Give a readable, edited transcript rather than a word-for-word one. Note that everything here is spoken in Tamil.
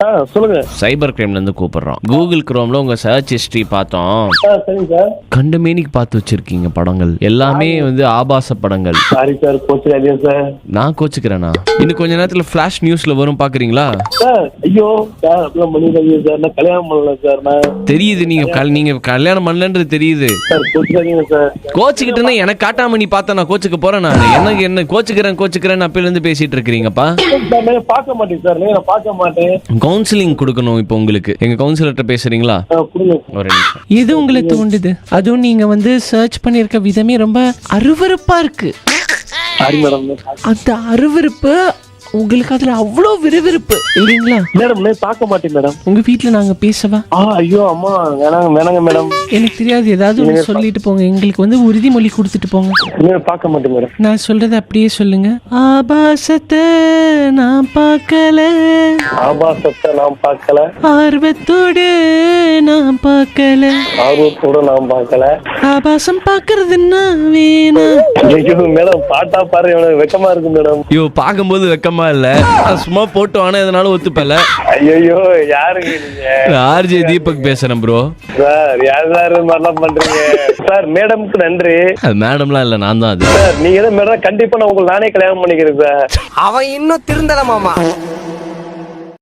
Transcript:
சொல்லுங்க. சைபர் கிரைம்ல இருந்து கூப்பிடுறோம். கூகுள் குரோம்ல உங்க சர்ச் ஹிஸ்டரி பார்த்தோம். சரிங்க சார். கண்டமேனிக்கு பார்த்து வச்சிருக்கீங்க படங்கள் எல்லாமே ஆபாச படங்கள். சாரி சார், கோச்சுக்காதீங்க சார். நான் கோச்சுக்கிறேனா? இன்னும் கொஞ்ச நேரத்துல ஃபிளாஷ் நியூஸ்ல வரும், பாக்குறீங்களா? சார் ஐயோ சார், அப்படிலாம் பண்ணிக்காதீங்க சார். நான் கல்யாணம் பண்ணல சார். நான் தெரியுது நீங்க கல்யாணம் பண்ணலன்றது தெரியுது சார். கோச்சுக்காதீங்க சார். கோச்சுக்கிட்டுன்னா எனக்கு காட்டாம நீ பார்த்தா நான் கோச்சுக்க போறேன். நான் என்ன கோச்சுக்கிறேன் அப்பையில இருந்து பேசிட்டு இருக்கிறீங்கப்பா. நான் பார்க்க மாட்டேன் சார். நான் பார்க்க மாட்டேன். கவுன்சிலிங் கொடுக்கணும் இப்போ உங்களுக்கு. எங்க கவுன்சிலர்கிட்ட பேசுறீங்களா? ஒரு நிமிஷம். எது உங்களுக்கு தோண்டுது? அதுவும் நீங்க சர்ச் பண்ணிருக்க விதமே ரொம்ப அருவருப்பா இருக்கு. Sorry madam. அந்த அருவருப்பு உங்களுக்கு அதுல அவ்வளோ விறுவிறுப்பு இல்லைங்களா? மேடம் நான் பார்க்க மாட்டேன் மேடம். உங்க வீட்டுல நாங்க பேசவா? ஐயோ அம்மா வேணாங்க மேடம். எனக்கு தெரியாது, ஏதாவது ஒன்று சொல்லிட்டு போங்க. எங்களுக்கு உறுதிமொழி கொடுத்துட்டு போங்க. பார்க்க மாட்டேன் மேடம். நான் சொல்றதை அப்படியே சொல்லுங்க. ஆபாசத்தை நான் பார்க்கல, ஆபாசத்தை நான் பார்க்கல, ஆர்வத்தோடு நான் பார்க்கல, ஆர்வத்தோட நான் பார்க்கல. ஆபாசம் பார்க்கறதுன்னா வேணும். ஐயோ மேடம், பாட்டா பாரு, எனக்கு வெக்கமா இருக்கு மேடம். ஐயோ பார்க்கும்போது வெக்கமா இல்ல, சும்மா போட்டோ ஆனா எதனால ஒத்துப்பல. ஐயோ யாருங்க நீங்க? ஆர்ஜே தீபக் பேசுறேன் ப்ரோ. சார் யார் மாதிரிலாம் பண்றீங்க சார்? மேடம்க்கு நன்றி. அது மேடம்லாம் இல்ல, நான் தான் அது. சார் நீங்க தான் மேடம். கண்டிப்பா நான் உங்களுக்கு நானே கல்யாணம் பண்ணிக்கிறேன் சார். அவன் இன்னும் திருந்தல மாமா.